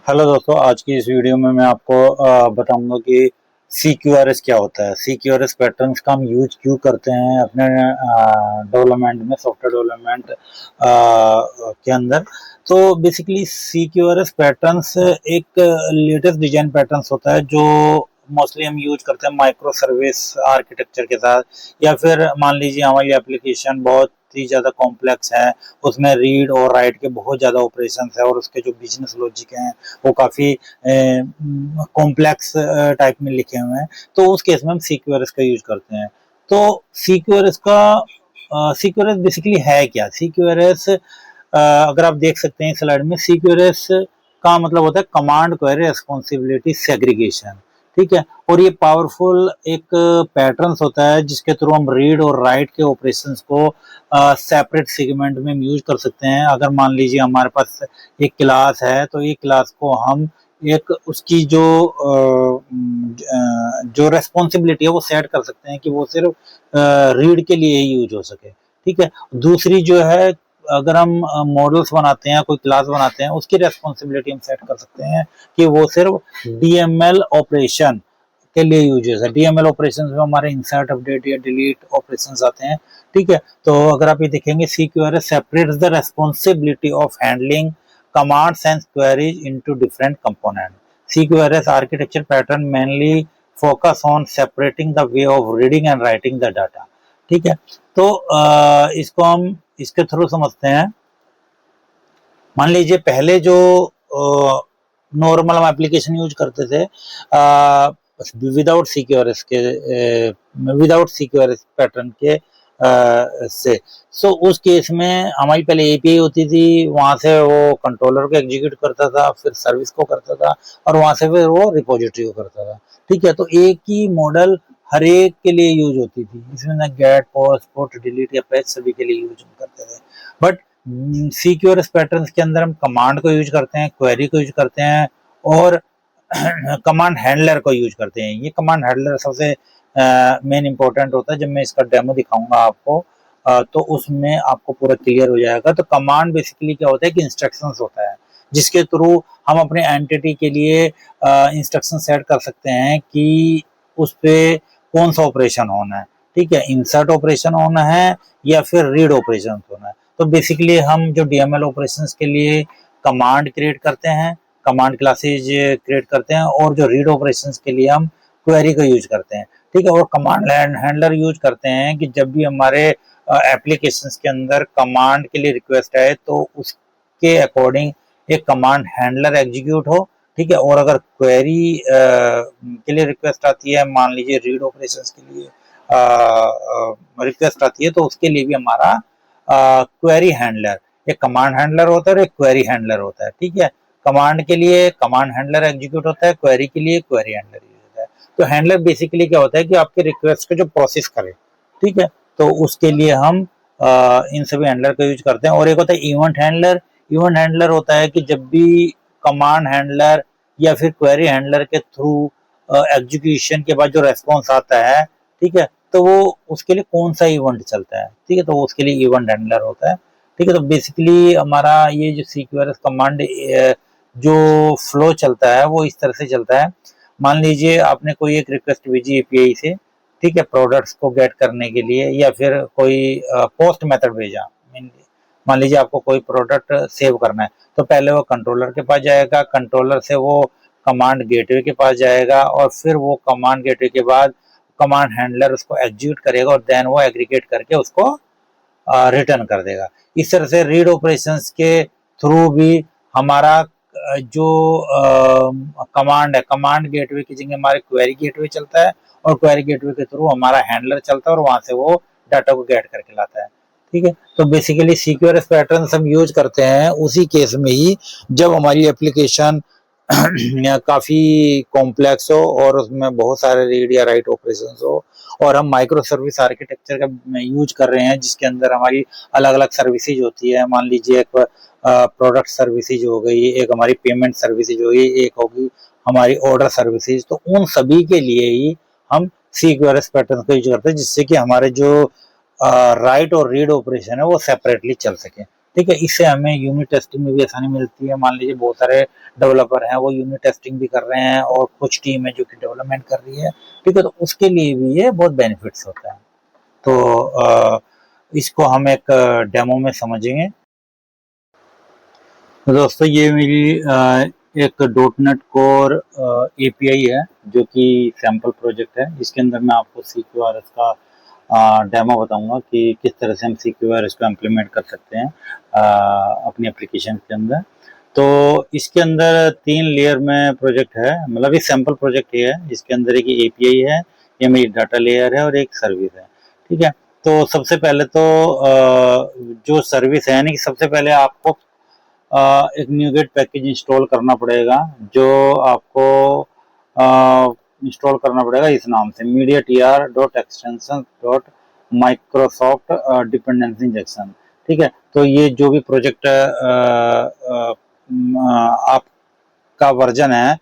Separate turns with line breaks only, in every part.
Hello दोस्तों, आज की इस वीडियो में मैं आपको बताऊंगा कि CQRS क्या होता है। CQRS पैटर्न्स का हम यूज क्यों करते हैं अपने डेवलपमेंट में, सॉफ्टवेयर डेवलपमेंट के अंदर। तो बेसिकली CQRS पैटर्न्स एक लेटेस्ट डिजाइन पैटर्न्स होता है जो मोस्टली हम यूज करते हैं माइक्रो सर्विस आर्किटेक्चर के साथ, या फिर मान लीजिए हमारी एप्लीकेशन बहुत ही ज़्यादा कॉम्प्लेक्स है, उसमें रीड और राइट के बहुत ज़्यादा ऑपरेशंस है और उसके जो बिजनेस लॉजिक हैं वो काफ़ी कॉम्प्लेक्स टाइप में लिखे हुए हैं। तो उस केस में हम CQRS का यूज करते हैं। तो CQRS बेसिकली है क्या? CQRS अगर आप देख सकते हैं स्लाइड में, CQRS का मतलब होता है कमांड क्वेरी रेस्पॉन्सिबिलिटी सेग्रीगेशन। ठीक है, और ये पावरफुल एक पैटर्न्स होता है जिसके थ्रू हम रीड और राइट के ऑपरेशंस को सेपरेट सेगमेंट में यूज कर सकते हैं। अगर मान लीजिए हमारे पास एक क्लास है, तो ये क्लास को हम एक उसकी जो रेस्पॉन्सिबिलिटी है वो सेट कर सकते हैं कि वो सिर्फ रीड के लिए ही यूज हो सके। ठीक है, दूसरी जो है, अगर हम मॉडल्स बनाते हैं, कोई क्लास बनाते हैं, उसकी रेस्पॉन्सिबिलिटी हम सेट कर सकते हैं कि वो सिर्फ DML ऑपरेशन के लिए यूज है। DML ऑपरेशन में हमारे इंसर्ट, अपडेट या डिलीट ऑपरेशन आते हैं। ठीक है, तो अगर आप ये देखेंगे, CQRS separates the responsibility of handling commands and queries into different components. CQRS architecture pattern mainly focus on separating the way of reading and writing the data. ठीक है, तो इसको हम इसके थ्रू समझते हैं। मान लीजिए पहले जो नॉर्मल हम एप्लीकेशन यूज करते थे विदाउट सिक्योरस पैटर्न के से, सो उस केस में हमारी पहले एपीआई होती थी, वहां से वो कंट्रोलर को एग्जीक्यूट करता था, फिर सर्विस को करता था, और वहां से फिर वो रिपोजिटरी को करता था। ठीक है, तो एक ही मॉडल हर एक के लिए यूज होती थी, इसमें ना गेट, पोस्ट, पुट, डिलीट या पैच सभी के लिए यूज करते थे। बट CQRS पैटर्न्स के अंदर हम कमांड को यूज करते हैं, क्वेरी को यूज करते हैं, और कमांड हैंडलर को यूज करते हैं। ये कमांड हैंडलर सबसे मेन इंपॉर्टेंट होता है। जब मैं इसका डेमो दिखाऊंगा आपको तो उसमें आपको पूरा क्लियर हो जाएगा। तो कमांड बेसिकली क्या होता है कि इंस्ट्रक्शंस होता है जिसके थ्रू हम अपने एंटिटी के लिए इंस्ट्रक्शन सेट कर सकते हैं कि उस पे कौन सा ऑपरेशन होना है। ठीक है, इंसर्ट ऑपरेशन होना है या फिर रीड ऑपरेशन होना है। तो बेसिकली हम जो DML ऑपरेशंस के लिए कमांड क्रिएट करते हैं, कमांड क्लासेज क्रिएट करते हैं, और जो रीड ऑपरेशंस के लिए हम क्वेरी को यूज करते हैं। ठीक है, और कमांड हैंडलर यूज करते हैं कि जब भी हमारे एप्लीकेशंस के अंदर कमांड के लिए रिक्वेस्ट आए तो उसके अकॉर्डिंग एक कमांड हैंडलर एग्जीक्यूट हो। ठीक है, और अगर क्वेरी के लिए रिक्वेस्ट आती है, मान लीजिए रीड ऑपरेशंस के लिए रिक्वेस्ट आती है, तो उसके लिए भी हमारा क्वेरी हैंडलर, एक कमांड हैंडलर होता है और एक क्वेरी हैंडलर होता है। ठीक है, कमांड के लिए कमांड हैंडलर एग्जीक्यूट होता है, क्वेरी के लिए क्वेरी हैंडलर यूज होता है। तो हैंडलर बेसिकली क्या होता है कि आपके रिक्वेस्ट को जो प्रोसेस करे। ठीक है, तो उसके लिए हम इन सभी हैंडलर का यूज करते हैं। और एक होता है इवेंट हैंडलर। इवेंट हैंडलर होता है कि जब भी कमांड हैंडलर या फिर क्वेरी हैंडलर के थ्रू एग्जीक्यूशन के बाद जो रेस्पॉन्स आता है, ठीक है, तो वो उसके लिए कौन सा इवेंट चलता है। ठीक है, तो उसके लिए इवेंट हैंडलर होता है। ठीक है, तो बेसिकली हमारा ये जो CQRS कमांड जो फ्लो चलता है वो इस तरह से चलता है। मान लीजिए आपने कोई एक रिक्वेस्ट भेजी एपीआई से, ठीक है, प्रोडक्ट्स को गेट करने के लिए, या फिर कोई पोस्ट मेथड भेजा। मान लीजिए आपको कोई प्रोडक्ट सेव करना है, तो पहले वो कंट्रोलर के पास जाएगा, कंट्रोलर से वो कमांड गेटवे के पास जाएगा, और फिर वो कमांड गेटवे के बाद कमांड हैंडलर उसको एग्जीक्यूट करेगा, और देन वो एग्रीगेट करके उसको रिटर्न कर देगा। इस तरह से रीड ऑपरेशंस के थ्रू भी हमारा जो कमांड है, कमांड गेटवे की जगह हमारे क्वेरी गेटवे चलता है, और क्वेरी गेटवे के थ्रू हमारा हैंडलर चलता है, और वहां से वो डाटा को गेट करके लाता है। ठीक है, तो बेसिकली CQRS पैटर्न हम यूज करते हैं उसी केस में ही जब हमारी एप्लीकेशन काफी कॉम्प्लेक्स हो और उसमें बहुत सारे रीड या राइट ऑपरेशंस हो, और हम माइक्रो सर्विस आर्किटेक्चर का यूज कर रहे हैं जिसके अंदर हमारी अलग अलग सर्विसेज होती है। मान लीजिए एक प्रोडक्ट सर्विसेज हो गई, एक हमारी पेमेंट सर्विसेज हो गई, एक होगी हमारी ऑर्डर सर्विसेज। तो उन सभी के लिए ही हम CQRS पैटर्न का यूज करते हैं जिससे कि हमारे जो राइट और रीड ऑपरेशन है वो सेपरेटली चल सके। ठीक है। इससे हमें यूनिट टेस्टिंग में भी आसानी मिलती है। मान लीजिए बहुत सारे डेवलपर हैं, वो यूनिट टेस्टिंग भी कर रहे हैं और कुछ टीम है जो कि डेवलपमेंट कर रही है, ठीक है, तो उसके लिए भी ये बहुत बेनिफिट्स होता है। तो इसको हम एक डेमो में समझेंगे। तो दोस्तों ये मेरी एक डॉटनेट कोर एपीआई है जो कि सैम्पल प्रोजेक्ट है। इसके अंदर मैं आपको CQRS का डेमो बताऊंगा कि किस तरह से हम CQRS को इम्प्लीमेंट कर सकते हैं अपनी एप्लीकेशन के अंदर। तो इसके अंदर 3 लेयर में प्रोजेक्ट है, मतलब ये सैम्पल प्रोजेक्ट ही है। इसके अंदर एक एपीआई है, ये मेरी डाटा लेयर है और एक सर्विस है, ठीक है। तो सबसे पहले तो जो सर्विस है, यानी कि सबसे पहले आपको एक न्यूगेट पैकेज इंस्टॉल करना पड़ेगा, जो आपको इंस्टॉल करना पड़ेगा इस नाम से MediaTR.extensions.microsoft डिपेंडेंसी इंजेक्शन, ठीक है। तो ये जो भी प्रोजेक्ट आपका वर्जन है,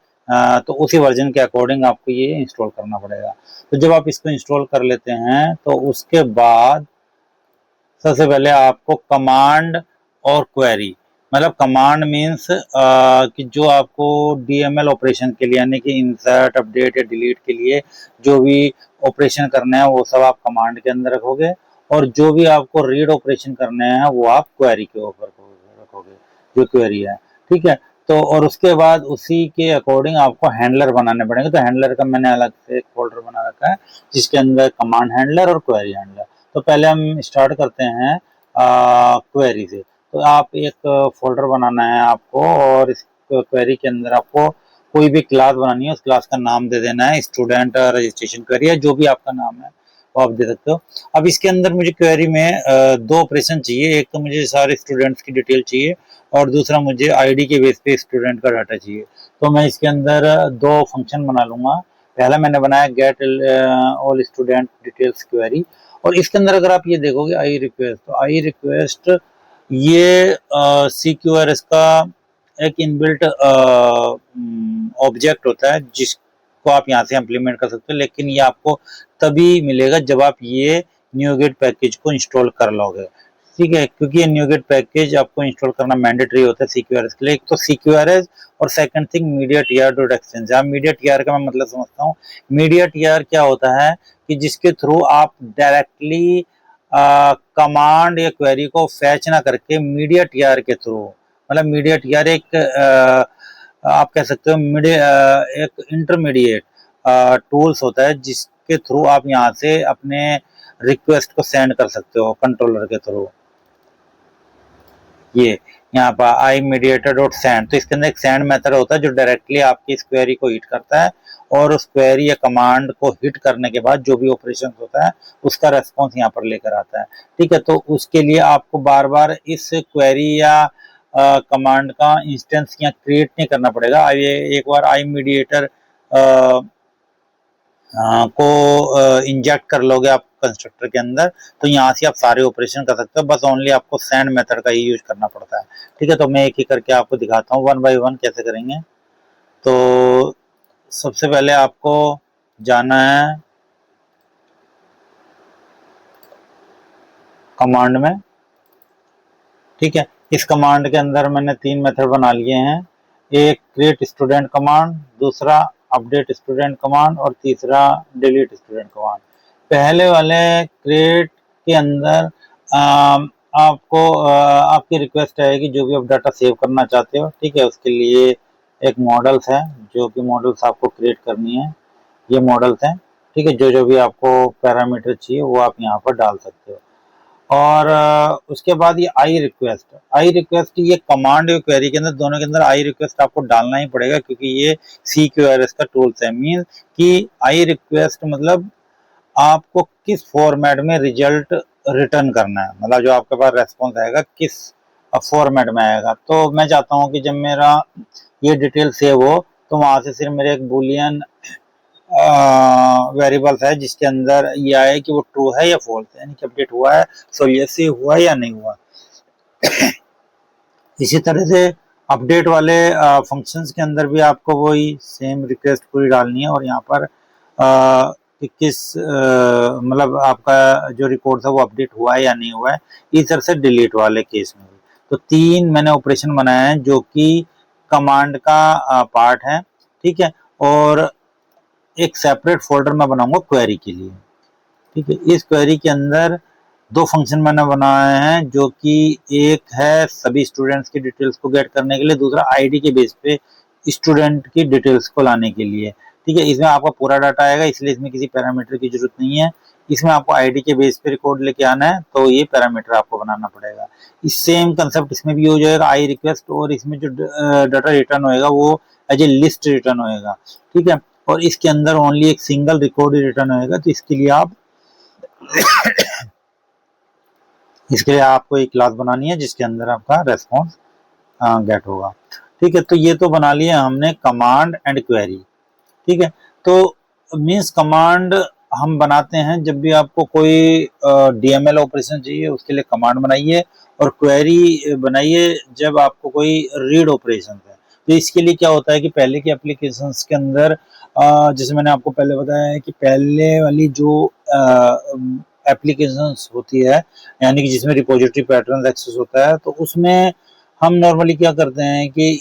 तो उसी वर्जन के अकॉर्डिंग आपको ये इंस्टॉल करना पड़ेगा। तो जब आप इसको इंस्टॉल कर लेते हैं तो उसके बाद सबसे पहले आपको कमांड और क्वेरी, मतलब कमांड मीन्स कि जो आपको डीएमएल ऑपरेशन के लिए, यानी कि इंसर्ट, अपडेट या डिलीट के लिए जो भी ऑपरेशन करना है वो सब आप कमांड के अंदर रखोगे, और जो भी आपको रीड ऑपरेशन करने हैं वो आप क्वेरी के ऊपर रखोगे, जो क्वेरी है, ठीक है। तो और उसके बाद उसी के अकॉर्डिंग आपको हैंडलर बनाने पड़ेंगे। तो हैंडलर का मैंने अलग से एक फोल्डर बना रखा है जिसके अंदर कमांड हैंडलर और क्वेरी हैंडलर। तो पहले हम स्टार्ट करते हैं क्वेरी से। तो आप एक फोल्डर बनाना है आपको, और इस क्वेरी के अंदर आपको कोई भी क्लास बनानी है, उस क्लास का नाम दे देना है, स्टूडेंट रजिस्ट्रेशन क्वेरी है, जो भी आपका नाम है वो आप दे सकते हो। अब इसके अंदर मुझे क्वेरी में 2 ऑपरेशन चाहिए। एक तो मुझे सारे स्टूडेंट्स की डिटेल चाहिए, और दूसरा मुझे आईडी के बेस पे स्टूडेंट का डाटा चाहिए। तो मैं इसके अंदर 2 फंक्शन बना लूंगा। पहला मैंने बनाया gate all student details query, और इसके अंदर अगर आप ये देखोगे आई रिक्वेस्ट, तो आई रिक्वेस्ट ये CQRS का एक इनबिल्ट ऑब्जेक्ट होता है जिसको आप यहाँ से इम्प्लीमेंट कर सकते हो, लेकिन ये आपको तभी मिलेगा जब आप ये न्यूगेट पैकेज को इंस्टॉल कर लोगे, ठीक है, क्योंकि ये न्यूगेट पैकेज आपको इंस्टॉल करना मैंडेटरी होता है CQRS के लिए। एक तो CQRS, और सेकंड थिंग MediaTR.extend। आप MediaTR का मैं मतलब समझता हूँ। MediaTR क्या होता है कि जिसके थ्रू आप डायरेक्टली कमांड या क्वेरी को फैच ना करके MediaTR के थ्रू, मतलब MediaTR एक आप कह सकते हो एक इंटरमीडिएट टूल्स होता है जिसके थ्रू आप यहाँ से अपने रिक्वेस्ट को सेंड कर सकते हो कंट्रोलर के थ्रू। ये यहाँ पर आई मीडिएटर डॉट सेंड, तो इसके अंदर एक सेंड मेथड होता है जो डायरेक्टली आपकी इस क्वेरी को हिट करता है, और उस क्वेरी या कमांड को हिट करने के बाद जो भी ऑपरेशन होता है उसका रेस्पॉन्स यहाँ पर लेकर आता है, ठीक है। तो उसके लिए आपको बार बार इस क्वेरी या कमांड का इंस्टेंस यहाँ क्रिएट नहीं करना पड़ेगा। ये एक बार आई मीडिएटर को इंजेक्ट कर लोगे आप कंस्ट्रक्टर के अंदर, तो यहाँ से आप सारे ऑपरेशन कर सकते हो। बस ओनली आपको सेंड मेथड का ही यूज करना पड़ता है, ठीक है। तो मैं एक ही करके आपको दिखाता हूँ 1 बाय 1 कैसे करेंगे। तो सबसे पहले आपको जाना है कमांड में, ठीक है। इस कमांड के अंदर मैंने 3 मेथड बना लिए हैं, एक क्रिएट स्टूडेंट कमांड, दूसरा अपडेट स्टूडेंट कमांड, और तीसरा डिलीट स्टूडेंट कमांड। पहले वाले क्रिएट के अंदर आपको आपकी रिक्वेस्ट है कि जो भी आप डाटा सेव करना चाहते हो, ठीक है, उसके लिए एक मॉडल्स है, जो कि मॉडल्स आपको क्रिएट करनी है। ये मॉडल्स हैं, ठीक है। जो जो भी आपको पैरामीटर चाहिए वो आप यहाँ पर डाल सकते हो। और उसके बाद ये आई रिक्वेस्ट ये कमांड और क्वेरी के अंदर, दोनों के अंदर आई रिक्वेस्ट आपको डालना ही पड़ेगा, क्योंकि ये CQRS का टूल्स है। मीन कि आई रिक्वेस्ट मतलब आपको किस फॉर्मेट में रिजल्ट रिटर्न करना है, मतलब जो आपके पास रेस्पॉन्स आएगा किस फॉर्मेट में आएगा। तो मैं चाहता हूँ कि जब मेरा ये डिटेल सेव हो तो वहां से सिर्फ मेरे एक बुलियन वेरिएबल्स है जिसके अंदर ये आए कि वो ट्रू है या फॉल्स है, यानी कि अपडेट हुआ है, सो ये से हुआ या नहीं हुआ। इसी तरह से अपडेट वाले फंक्शंस के अंदर भी आपको वही सेम रिक्वेस्ट पूरी डालनी है, और यहाँ पर कि किस मतलब आपका जो रिकॉर्ड था वो अपडेट हुआ है या नहीं हुआ है। इस तरह से डिलीट वाले केस में भी। तो 3 मैंने ऑपरेशन बनाए हैं जो कि कमांड का पार्ट है, ठीक है। और एक सेपरेट फोल्डर मैं बनाऊंगा क्वेरी के लिए, ठीक है। इस क्वेरी के अंदर 2 फंक्शन मैंने बनाए हैं, जो कि एक है सभी स्टूडेंट्स की डिटेल्स को गेट करने के लिए, दूसरा आईडी के बेस पे स्टूडेंट की डिटेल्स को लाने के लिए, ठीक है। इसमें आपका पूरा डाटा आएगा, इसलिए इसमें किसी पैरामीटर की जरूरत नहीं है। इसमें आपको आईडी के बेस पे रिकॉर्ड लेके आना है, तो ये पैरामीटर आपको बनाना पड़ेगा। इस सेम कंसेप्ट इसमें भी हो जाएगा, आई रिक्वेस्ट, और इसमें जो डाटा रिटर्न होएगा वो एज ए लिस्ट रिटर्न होएगा, ठीक है। और इसके अंदर ओनली एक सिंगल रिकॉर्ड रिटर्न होएगा, तो इसके लिए आपको एक क्लास बनानी है जिसके अंदर आपका रेस्पॉन्स गेट होगा, ठीक है। तो ये तो बना लिया हमने कमांड एंड क्वेरी, ठीक है। तो मींस कमांड हम बनाते हैं जब भी आपको कोई डीएमएल ऑपरेशन चाहिए, उसके लिए कमांड बनाइए, और क्वेरी बनाइए जब आपको कोई रीड ऑपरेशन है। तो इसके लिए क्या होता है कि पहले के एप्लीकेशंस के अंदर जैसे मैंने आपको पहले बताया है कि पहले वाली जो एप्लीकेशंस होती है, यानी कि जिसमें रिपोजिटरी पैटर्न एक्सेस होता है, तो उसमें हम नॉर्मली क्या करते हैं कि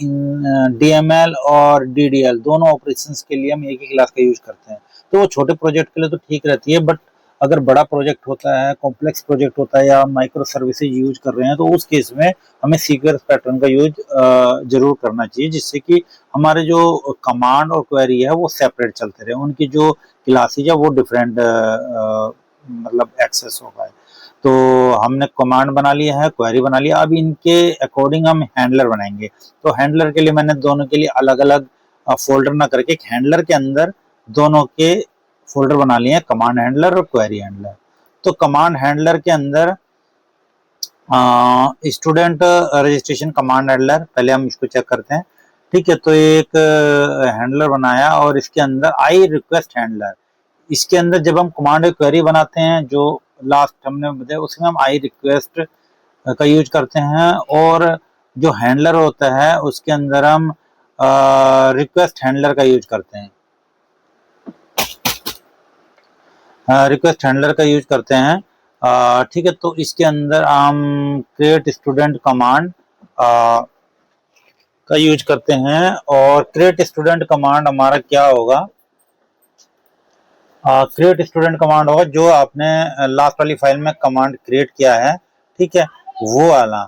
डीएमएल और डीडीएल दोनों ऑपरेशंस के लिए हम एक ही क्लास का यूज करते हैं। तो वो छोटे प्रोजेक्ट के लिए तो ठीक रहती है, बट अगर बड़ा प्रोजेक्ट होता है, कॉम्प्लेक्स प्रोजेक्ट होता है, या माइक्रो सर्विसेज यूज कर रहे हैं, तो उस केस में हमें सीक्वेंस पैटर्न का यूज जरूर करना चाहिए, जिससे कि हमारे जो कमांड और क्वेरी है वो सेपरेट चलते रहे, उनकी जो क्लासेज है वो डिफरेंट मतलब एक्सेस हो पाए। तो हमने कमांड बना लिया है, क्वेरी बना लिया, अब इनके अकॉर्डिंग हम हैंडलर बनाएंगे। तो हैंडलर के लिए मैंने दोनों के लिए अलग अलग फोल्डर ना करके एक हैंडलर के अंदर दोनों के फोल्डर बना लिए हैं, कमांड हैंडलर और क्वेरी हैंडलर। तो कमांड हैंडलर के अंदर स्टूडेंट रजिस्ट्रेशन कमांड हैंडलर, पहले हम इसको चेक करते हैं, ठीक है। तो एक हैंडलर बनाया, और इसके अंदर आई रिक्वेस्ट हैंडलर, इसके अंदर जब हम कमांड क्वेरी बनाते हैं, जो लास्ट हमने बताया, उसमें हम आई रिक्वेस्ट का यूज करते हैं, और जो हैंडलर होता है उसके अंदर हम रिक्वेस्ट हैंडलर का यूज करते हैं, रिक्वेस्ट हैंडलर का यूज करते हैं, ठीक है। तो इसके अंदर हम क्रिएट स्टूडेंट कमांड का यूज करते हैं, और क्रिएट स्टूडेंट कमांड हमारा क्या होगा, क्रिएट स्टूडेंट कमांड होगा जो आपने लास्ट वाली फाइल में कमांड क्रिएट किया है, ठीक है, वो वाला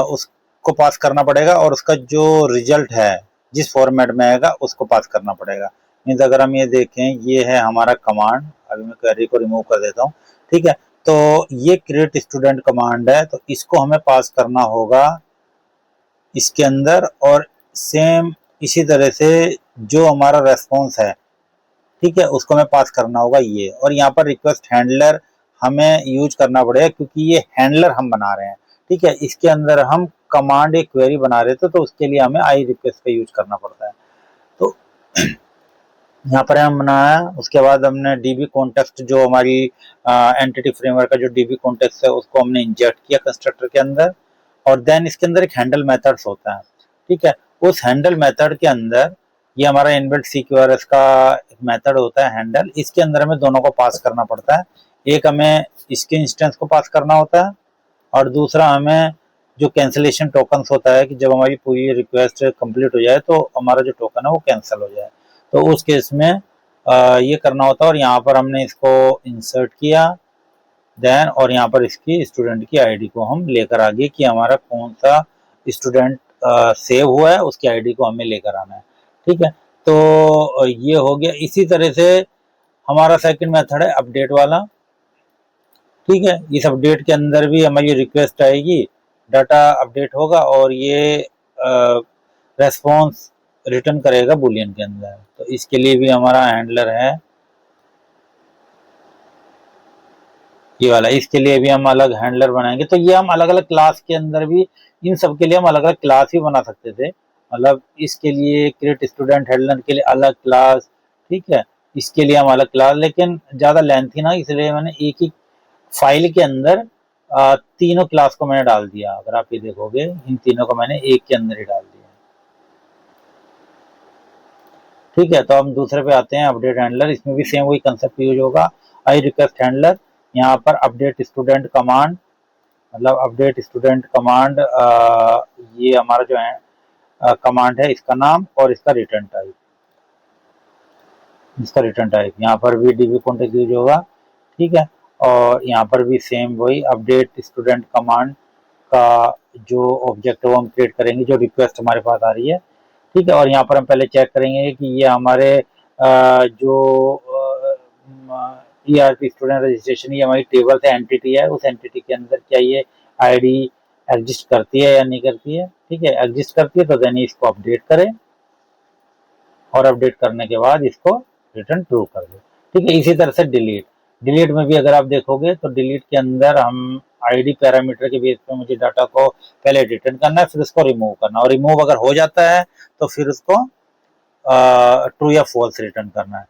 उसको पास करना पड़ेगा, और उसका जो रिजल्ट है जिस फॉर्मेट में आएगा उसको पास करना पड़ेगा। मीन्स अगर हम ये देखें, ये है हमारा कमांड, अभी मैं क्वेरी को रिमूव कर देता हूँ, ठीक है। तो ये क्रिएट स्टूडेंट कमांड है, तो इसको हमें पास करना होगा इसके अंदर, और सेम इसी तरह से जो हमारा रेस्पॉन्स है, ठीक है, उसको हमें पास करना होगा ये। और यहाँ पर रिक्वेस्ट हैंडलर हमें यूज करना पड़ेगा, क्योंकि ये हैंडलर हम बना रहे हैं, ठीक है। इसके अंदर हम कमांड एक क्वेरी बना रहे थे, तो उसके लिए हमें आई रिक्वेस्ट का यूज करना पड़ता है। तो यहाँ पर हम बनाया, उसके बाद हमने डीबी कॉन्टेक्स्ट, जो हमारी एंटिटी फ्रेमवर्क का जो डीबी कॉन्टेक्स्ट है, उसको हमने इंजेक्ट किया कंस्ट्रक्टर के अंदर, और देन इसके अंदर एक हैंडल मेथड्स होता है, ठीक है। उस हैंडल मेथड के अंदर ये हमारा इनबिल्ट सीक्यूआरएस का एक मेथड होता है हैंडल, इसके अंदर हमें दोनों को पास करना पड़ता है। एक हमें इसके इंस्टेंस को पास करना होता है, और दूसरा हमें जो कैंसिलेशन टोकन्स होता है कि जब हमारी पूरी रिक्वेस्ट कंप्लीट हो जाए तो हमारा जो टोकन है वो कैंसिल हो जाए, तो उस केस में ये करना होता है। और यहाँ पर हमने इसको इंसर्ट किया, देन और यहाँ पर इसकी स्टूडेंट की आईडी को हम लेकर आ गए कि हमारा कौन सा स्टूडेंट सेव हुआ है, उसकी आईडी को हमें लेकर आना है, ठीक है। तो ये हो गया। इसी तरह से हमारा सेकंड मेथड है अपडेट वाला, ठीक है। इस अपडेट के अंदर भी हमारी रिक्वेस्ट आएगी, डाटा अपडेट होगा, और ये रेस्पॉन्स रिटर्न करेगा बुलियन के अंदर। तो इसके लिए भी हमारा हैंडलर है ये वाला, इसके लिए भी हम अलग हैंडलर बनाएंगे। तो ये हम अलग अलग क्लास के अंदर भी, इन सब के लिए हम अलग अलग क्लास ही बना सकते थे, मतलब इसके लिए क्रिएट स्टूडेंट हैंडलर के लिए अलग क्लास, ठीक है, इसके लिए हम अलग क्लास, लेकिन ज्यादा लेंथी ना, इसलिए मैंने एक ही फाइल के अंदर तीनों क्लास को मैंने डाल दिया। अगर आप ये देखोगे, इन तीनों को मैंने एक के अंदर ही डाल दिया, ठीक है। तो हम दूसरे पे आते हैं, अपडेट हैंडलर। इसमें भी सेम वही कंसेप्ट यूज होगा, आई रिक्वेस्ट हैंडलर, यहाँ पर अपडेट स्टूडेंट कमांड मतलब अपडेट स्टूडेंट कमांड, ये हमारा जो है कमांड है, इसका नाम और इसका रिटर्न टाइप, यहाँ पर भी डीबी कॉन्टेक्ट यूज होगा, ठीक है। और यहाँ पर भी सेम वही अपडेट स्टूडेंट कमांड का जो ऑब्जेक्ट है वो हम क्रिएट करेंगे, जो रिक्वेस्ट हमारे पास आ रही है, ठीक है। और यहाँ पर हम पहले चेक करेंगे कि ये हमारे जो ईआरपी स्टूडेंट रजिस्ट्रेशन, ये हमारी टेबल से एंटिटी है, उस एंटिटी के अंदर क्या ये आईडी एग्जिस्ट करती है या नहीं करती है, ठीक है। एग्जिस्ट करती है तो देन इसको अपडेट करें, और अपडेट करने के बाद इसको रिटर्न ट्रू कर दे, ठीक है। इसी तरह से डिलीट, डिलीट में भी अगर आप देखोगे तो डिलीट के अंदर हम आईडी पैरामीटर के बेस पे मुझे डाटा को पहले रिटर्न करना है, फिर उसको रिमूव करना, और रिमूव अगर हो जाता है तो फिर उसको ट्रू या फॉल्स रिटर्न करना है,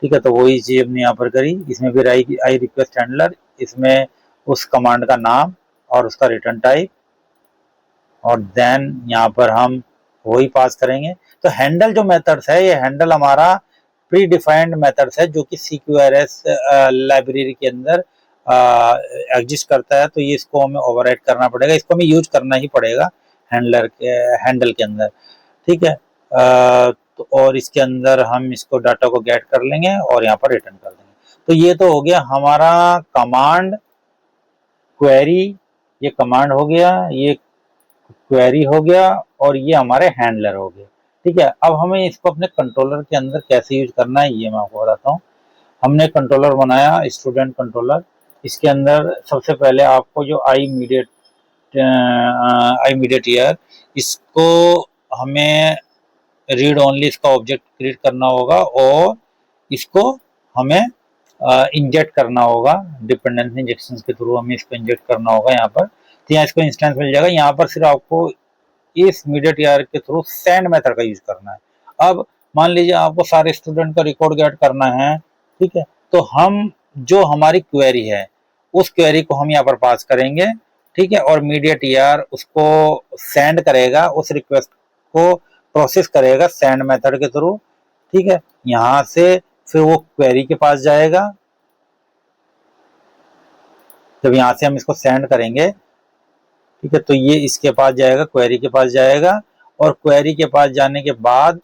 ठीक है। तो वही चीज हमने यहाँ पर करी, इसमें भी आई रिक्वेस्ट हैंडलर, इसमें उस कमांड का नाम और उसका रिटर्न टाइप, और देन यहाँ पर हम वही पास करेंगे। तो हैंडल जो मेथड्स है, ये हैंडल हमारा प्री डिफाइंड मेथड्स है, जो कि CQRS लाइब्रेरी के अंदर एग्जिस्ट करता है। तो ये इसको हमें ओवरराइड करना पड़ेगा, इसको हमें यूज करना ही पड़ेगा हैंडल के अंदर, ठीक है। तो और इसके अंदर हम इसको डाटा को गेट कर लेंगे और यहाँ पर रिटर्न कर देंगे। तो ये तो हो गया हमारा कमांड क्वेरी, ये कमांड हो गया, ये क्वेरी हो गया, और ये हमारे हैंडलर हो गए, ठीक है। अब हमें इसको अपने कंट्रोलर के अंदर कैसे यूज करना है ये मैं आपको बताता हूँ। हमने कंट्रोलर बनाया स्टूडेंट कंट्रोलर, इसके अंदर सबसे पहले आपको जो आई इमीडिएट ईयर, इसको हमें रीड ओनली इसका ऑब्जेक्ट क्रिएट करना होगा, और इसको हमें इंजेक्ट करना होगा, डिपेंडेंसी इंजेक्शन के थ्रू हमें इसको इंजेक्ट करना होगा यहाँ पर। तो यहाँ इसको इंस्टेंस मिल जाएगा, यहाँ पर सिर्फ आपको इस मीडिएट ईआर के थ्रू सेंड मेथड का यूज करना है। अब मान लीजिए आपको सारे स्टूडेंट का रिकॉर्ड गेट करना है, ठीक है। तो हम जो हमारी क्वेरी है, उस क्वेरी को हम यहाँ पर पास करेंगे, ठीक है। और मीडिएट ईआर उसको सेंड करेगा, उस रिक्वेस्ट को प्रोसेस करेगा सेंड मेथड के थ्रू, ठीक है। यहाँ से फिर वो क्वेरी के पास जाएगा, जब यहाँ से हम इसको सेंड करेंगे, ठीक है, तो ये इसके पास जाएगा, क्वेरी के पास जाएगा, और क्वेरी के पास जाने के बाद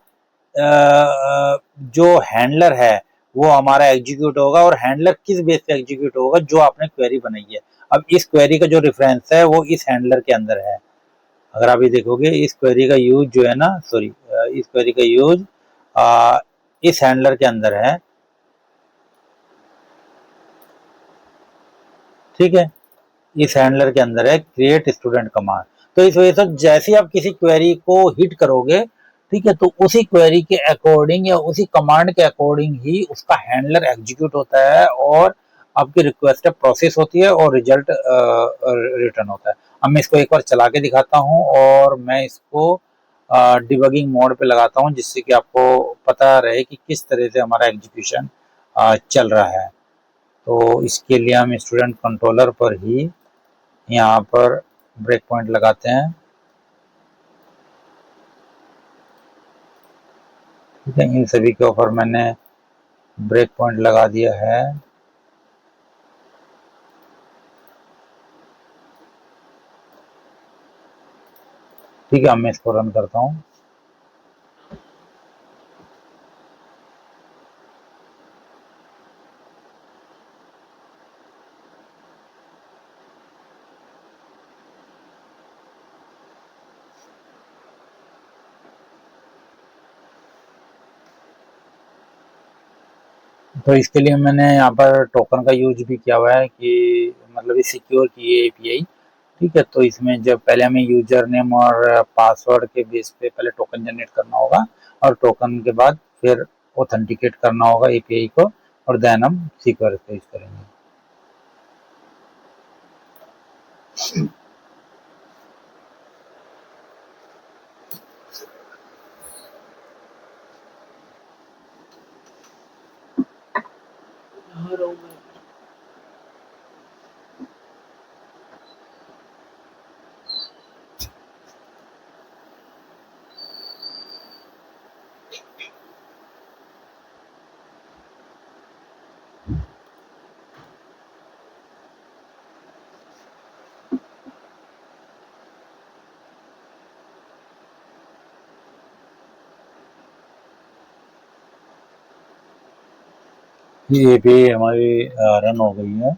जो हैंडलर है वो हमारा एग्जीक्यूट होगा, और हैंडलर किस बेस पे एग्जीक्यूट होगा, जो आपने क्वेरी बनाई है। अब इस क्वेरी का जो रेफरेंस है वो इस हैंडलर के अंदर है। अगर आप ये देखोगे, इस क्वेरी का यूज जो है ना, सॉरी, इस क्वेरी का यूज इस हैंडलर के अंदर है, ठीक है। इस हैंडलर के अंदर है क्रिएट स्टूडेंट कमांड। तो इस वजह से जैसे ही आप किसी क्वेरी को हिट करोगे, ठीक है, तो उसी क्वेरी के अकॉर्डिंग या उसी कमांड के अकॉर्डिंग ही उसका हैंडलर एग्जीक्यूट होता है, और आपकी रिक्वेस्ट प्रोसेस होती है, और रिजल्ट रिटर्न होता है। अब मैं इसको एक बार चला के दिखाता हूँ, और मैं इसको डिबगिंग मोड पे लगाता हूँ, जिससे कि आपको पता रहे कि किस तरह से हमारा एग्जीक्यूशन चल रहा है। तो इसके लिए हम स्टूडेंट कंट्रोलर पर ही यहाँ पर ब्रेक पॉइंट लगाते हैं, ठीक है। इन सभी के ऊपर मैंने ब्रेक पॉइंट लगा दिया है, ठीक है। अब मैं इसको रन करता हूँ। तो इसके लिए मैंने यहाँ पर टोकन का यूज भी किया हुआ है, कि मतलब ये सिक्योर की है एपीआई, ठीक है। तो इसमें जब पहले हमें यूजर नेम और पासवर्ड के बेस पे पहले टोकन जनरेट करना होगा, और टोकन के बाद फिर ऑथेंटिकेट करना होगा एपीआई को, और देन हम सिक्योर यूज करेंगे। ये एपीआई हमारी रन हो गई है।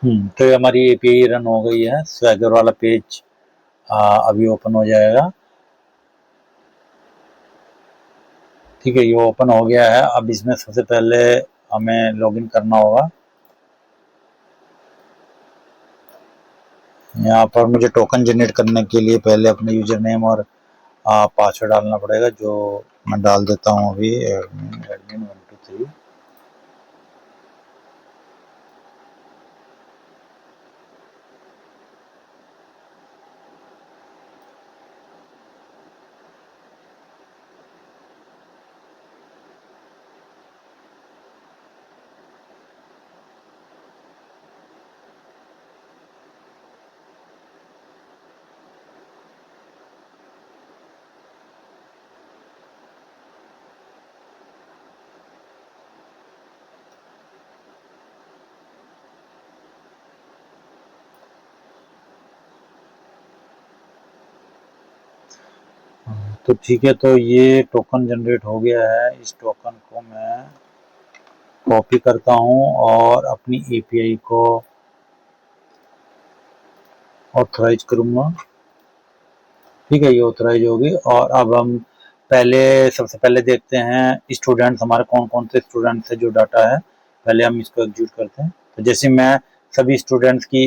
तो ये हमारी एपीआई रन हो गई है। स्वैगर वाला पेज अभी ओपन हो जाएगा। ठीक है, ये ओपन हो गया है। अब इसमें सबसे पहले हमें लॉगिन करना होगा। यहाँ पर मुझे टोकन जनरेट करने के लिए पहले अपने यूजर नेम और पासवर्ड डालना पड़ेगा, जो मैं डाल देता हूँ अभी, एडमिन एडमिन 123। तो ठीक है, तो ये टोकन जनरेट हो गया है। इस टोकन को मैं कॉपी करता हूँ और अपनी एपीआई को ऑथराइज करूँगा। ठीक है, ये ऑथराइज होगी। और अब हम सबसे पहले देखते हैं स्टूडेंट्स हमारे कौन कौन से स्टूडेंट्स है जो डाटा है। पहले हम इसको एग्जीक्यूट करते हैं। तो जैसे मैं सभी स्टूडेंट्स की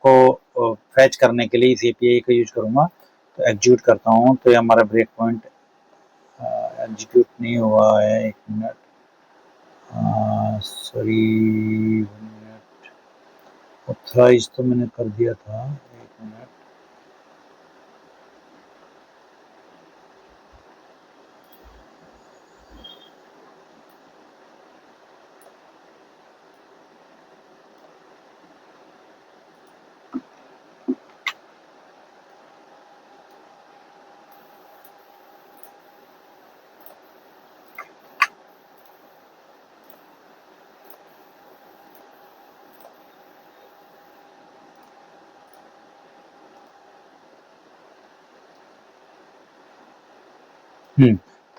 को फैच करने के लिए इस एपीआई का यूज करूँगा। तो एग्जीक्यूट करता हूँ, तो ये हमारा ब्रेक पॉइंट एग्जीक्यूट नहीं हुआ है। एक मिनट, सॉरी, ऑथराइज तो मैंने कर दिया था। एक मिनट।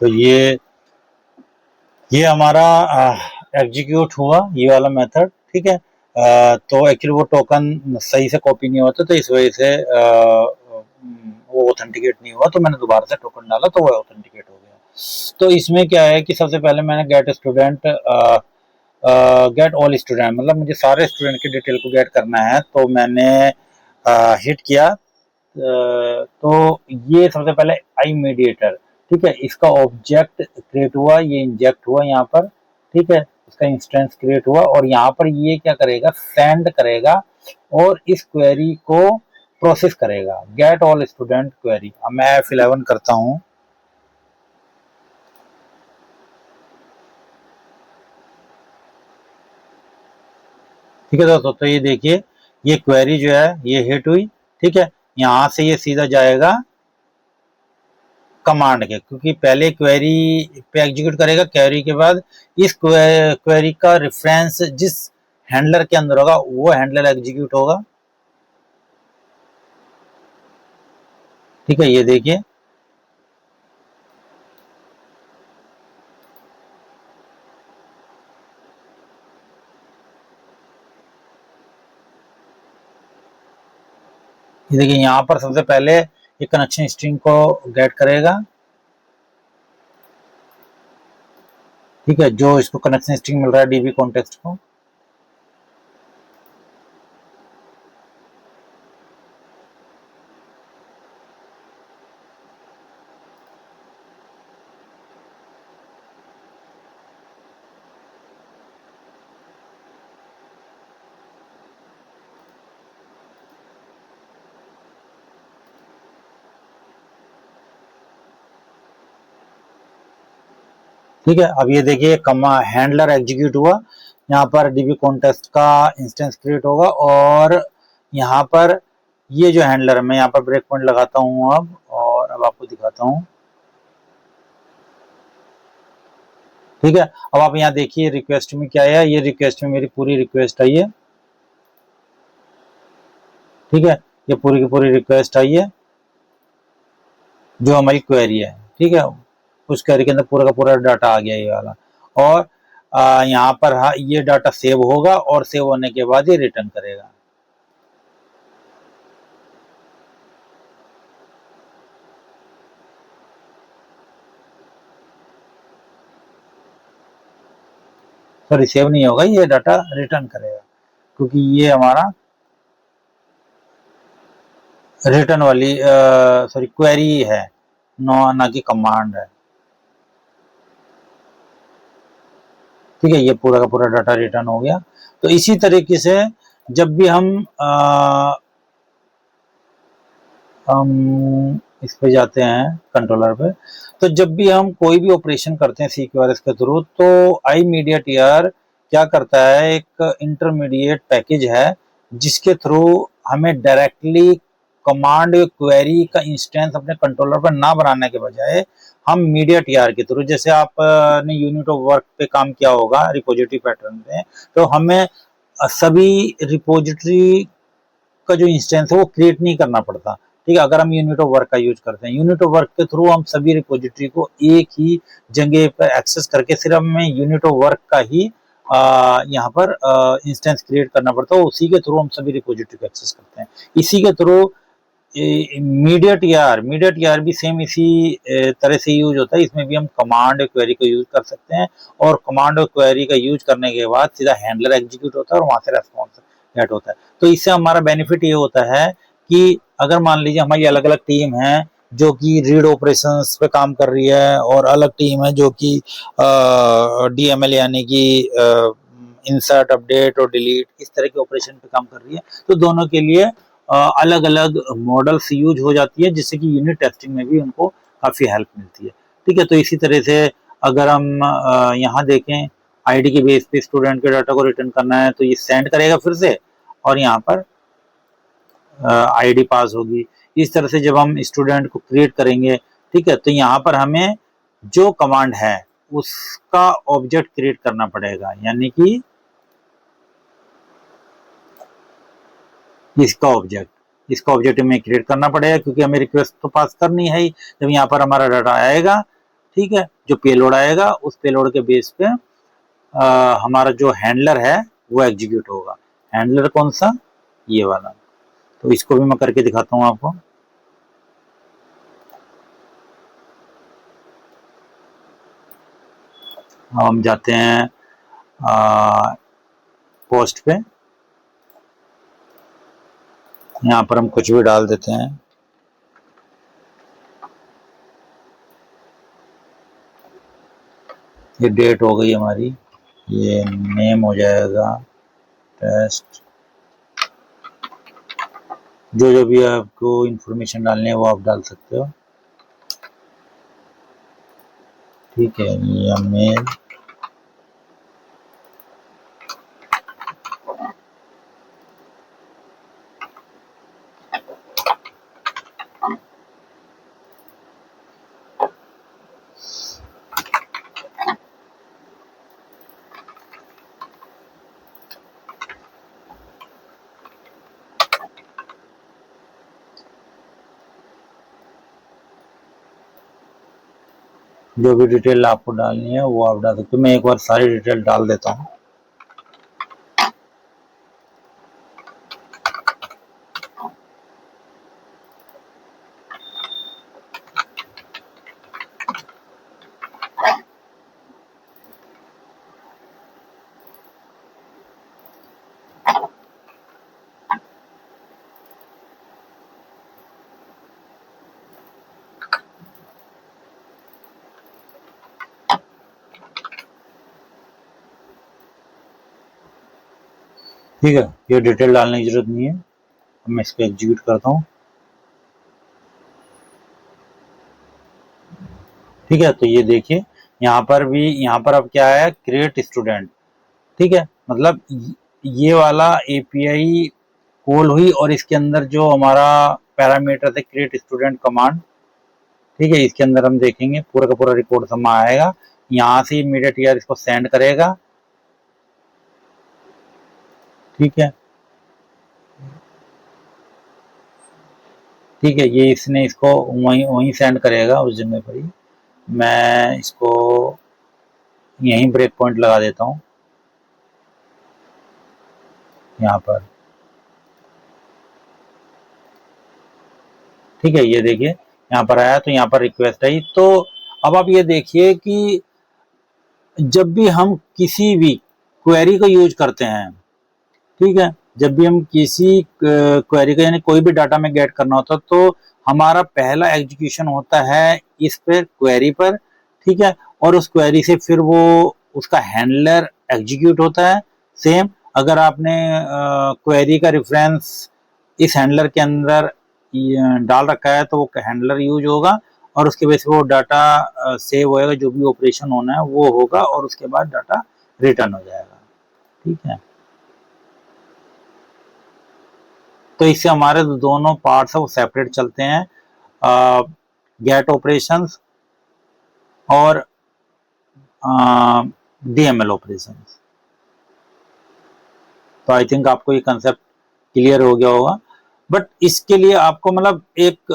तो ये हमारा एग्जीक्यूट हुआ, ये वाला मेथड। ठीक है। तो एक्चुअली वो टोकन सही से कॉपी नहीं होता, तो इस वजह से वो ऑथेंटिकेट नहीं हुआ। तो मैंने दोबारा से टोकन डाला, तो वो ऑथेंटिकेट हो गया। तो इसमें क्या है कि सबसे पहले मैंने get student, get all student, मतलब मुझे सारे स्टूडेंट की डिटेल को गेट करना है। तो मैंने हिट किया। तो ये सबसे पहले आई मीडिएटर, ठीक है, इसका ऑब्जेक्ट क्रिएट हुआ, ये इंजेक्ट हुआ यहाँ पर। ठीक है, इसका इंस्टेंस क्रिएट हुआ और यहाँ पर ये क्या करेगा, सेंड करेगा और इस क्वेरी को प्रोसेस करेगा। Gate all student query. अब मैं F11 करता हूँ। ठीक है दोस्तों, तो ये देखिए, ये क्वेरी जो है ये हिट हुई। ठीक है, यहाँ से ये सीधा जाएगा कमांड के, क्योंकि पहले क्वेरी पे एग्जीक्यूट करेगा, क्वेरी के बाद इस क्वेरी का रेफरेंस जिस हैंडलर के अंदर होगा वो हैंडलर एग्जीक्यूट होगा। ठीक है, ये देखिए, ये देखिए, यहाँ पर सबसे पहले एक कनेक्शन स्ट्रिंग को गेट करेगा। ठीक है, जो इसको कनेक्शन स्ट्रिंग मिल रहा है डीबी कॉन्टेक्स्ट को। ठीक है, अब ये देखिए कमा हैंडलर एग्जीक्यूट हुआ, यहाँ पर डीबी कॉन्टेस्ट का इंस्टेंस क्रिएट होगा और यहाँ पर ये जो हैंडलर है, मैं यहाँ पर ब्रेक पॉइंट लगाता हूँ अब, और अब आपको दिखाता हूँ। ठीक है, अब आप यहाँ देखिए रिक्वेस्ट में क्या है, ये रिक्वेस्ट में मेरी पूरी रिक्वेस्ट आई है। ठीक है, ये पूरी की पूरी रिक्वेस्ट आई है जो हमारी क्वेरी है। ठीक है, उस क्वेरी के अंदर पूरा का पूरा डाटा आ गया ये वाला, और यहाँ पर ये डाटा सेव होगा और सेव होने के बाद ये रिटर्न करेगा। सॉरी, सेव नहीं होगा, ये डाटा रिटर्न करेगा क्योंकि ये हमारा रिटर्न वाली सॉरी क्वेरी है, ना कि कमांड है। ठीक है, ये पूरा का पूरा डाटा रिटर्न हो गया। तो इसी तरीके से जब भी हम इस पे जाते हैं कंट्रोलर पे, तो जब भी हम कोई भी ऑपरेशन करते हैं CQRS के थ्रू, तो iMediaTR क्या करता है, एक इंटरमीडिएट पैकेज है जिसके थ्रू हमें डायरेक्टली कमांड क्वेरी का इंस्टेंस अपने कंट्रोलर पर ना बनाने के बजाय हम मीडिया के थ्रू, जैसे आपने यूनिट ऑफ वर्क पे काम किया होगा रिपोजिटरी पैटर्न पे, तो हमें सभी रिपोजिटरी का जो इंस्टेंस है वो क्रिएट नहीं करना पड़ता। ठीक है, अगर हम यूनिट ऑफ वर्क का यूज करते हैं, यूनिट ऑफ वर्क के थ्रू हम सभी रिपोजिटरी को एक ही जगह पर एक्सेस करके सिर्फ हमें यूनिट ऑफ वर्क का ही यहाँ पर इंस्टेंस क्रिएट करना पड़ता है, उसी के थ्रू हम सभी रिपोजिटरी को एक्सेस करते हैं। इसी के थ्रू मीडिया टीआर भी सेम इसी तरह से यूज होता है। इसमें भी हम कमांड और क्वेरी को यूज कर सकते हैं, और कमांड और क्वेरी का यूज करने के बाद सीधा हैंडलर एग्जीक्यूट होता है और वहां से रेस्पॉन्स गेट होता है। तो इससे हमारा बेनिफिट ये होता है कि अगर मान लीजिए हमारी अलग अलग टीम है जो कि रीड ऑपरेशंस पे काम कर रही है, और अलग टीम है जो कि डीएमएल यानी कि इंसर्ट, अपडेट और डिलीट इस तरह के ऑपरेशन पे काम कर रही है, तो दोनों के लिए अलग अलग मॉडल्स यूज हो जाती है, जिससे कि यूनिट टेस्टिंग में भी उनको काफी हेल्प मिलती है। ठीक है, तो इसी तरह से अगर हम यहाँ देखें आईडी के बेस पे स्टूडेंट के डाटा को रिटर्न करना है, तो ये सेंड करेगा फिर से, और यहाँ पर आईडी पास होगी। इस तरह से जब हम स्टूडेंट को क्रिएट करेंगे, ठीक है, तो यहाँ पर हमें जो कमांड है उसका ऑब्जेक्ट क्रिएट करना पड़ेगा, यानी कि इसका ऑब्जेक्ट हमें क्रिएट करना पड़ेगा, क्योंकि हमें रिक्वेस्ट तो पास करनी है ही। जब यहाँ पर हमारा डाटा आएगा, ठीक है, जो पेलोड आएगा उस पेलोड के बेस पे हमारा जो हैंडलर है वो एग्जीक्यूट होगा। हैंडलर कौन सा, ये वाला। तो इसको भी मैं करके दिखाता हूँ आपको। हम जाते हैं पोस्ट पे, यहाँ पर हम कुछ भी डाल देते हैं। ये डेट हो गई हमारी, ये नेम हो जाएगा टेस्ट, जो जो भी आपको इंफॉर्मेशन डालनी है वो आप डाल सकते हो। ठीक है, ये मेल, जो भी डिटेल आपको डालनी है वो आप डाल सकते हो। मैं एक बार सारी डिटेल डाल देता हूँ। ठीक है, ये डिटेल डालने की जरूरत नहीं है, मैं इसको एग्जीक्यूट करता हूँ। ठीक है, तो ये देखिए यहाँ पर अब क्या है, क्रिएट स्टूडेंट, ठीक है। मतलब ये वाला एपीआई कॉल हुई और इसके अंदर जो हमारा पैरामीटर थे क्रिएट स्टूडेंट कमांड, ठीक है, इसके अंदर हम देखेंगे पूरा का पूरा रिकॉर्ड सब आएगा। यहाँ से इमीडिएट यार इसको सेंड करेगा, ठीक है, ठीक है। ये इसने इसको वहीं वहीं सेंड करेगा उस जगह पर ही। मैं इसको यहीं ब्रेक पॉइंट लगा देता हूँ यहाँ पर, ठीक है। ये देखिए यहाँ पर आया, तो यहाँ पर रिक्वेस्ट आई। तो अब आप ये देखिए कि जब भी हम किसी भी क्वेरी को यूज करते हैं, ठीक है, जब भी हम किसी क्वेरी का यानी कोई भी डाटा में गेट करना होता है, तो हमारा पहला एग्जीक्यूशन होता है इस पर क्वेरी पर, ठीक है, और उस क्वेरी से फिर वो उसका हैंडलर एग्जीक्यूट होता है। सेम अगर आपने क्वेरी का रेफरेंस इस हैंडलर के अंदर डाल रखा है तो वो हैंडलर यूज होगा और उसके वजह से वो डाटा सेव होएगा, जो भी ऑपरेशन होना है वो होगा और उसके बाद डाटा रिटर्न हो जाएगा, ठीक है। तो इससे हमारे दोनों पार्ट्स है वो सेपरेट चलते हैं, गेट ऑपरेशंस और डीएमएल ऑपरेशंस। तो आई थिंक आपको ये कंसेप्ट क्लियर हो गया होगा। बट इसके लिए आपको मतलब एक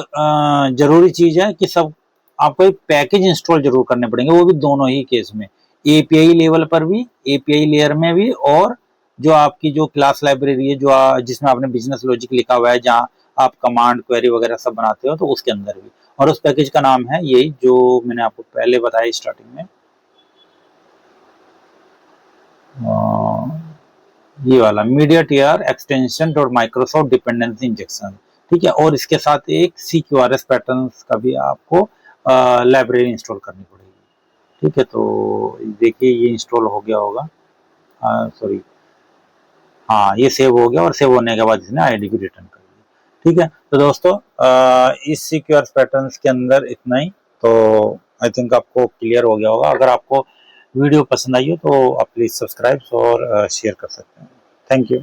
जरूरी चीज है कि सब आपको एक पैकेज इंस्टॉल जरूर करने पड़ेंगे, वो भी दोनों ही केस में, एपीआई लेवल पर भी, एपीआई लेयर में भी, और जो आपकी जो क्लास लाइब्रेरी है जो जिसमें आपने बिजनेस लॉजिक लिखा हुआ है, जहाँ आप कमांड क्वेरी वगैरह सब बनाते हो, तो उसके अंदर भी। और उस पैकेज का नाम है यही जो मैंने आपको पहले बताया स्टार्टिंग में, ये वाला media TR extension dot Microsoft dependency injection, ठीक है। और इसके साथ एक CQRS पैटर्न्स का भी आपको लाइब्रेरी इंस्टॉल करनी पड़ेगी, ठीक है। तो देखिए ये इंस्टॉल हो गया होगा, सॉरी, हाँ ये सेव हो गया और सेव होने के बाद इसने आईडी भी रिटर्न कर दी, ठीक है। तो दोस्तों इस CQRS पैटर्न्स के अंदर इतना ही। तो आई थिंक आपको क्लियर हो गया होगा। अगर आपको वीडियो पसंद आई हो तो आप प्लीज़ सब्सक्राइब और शेयर कर सकते हैं। Thank you.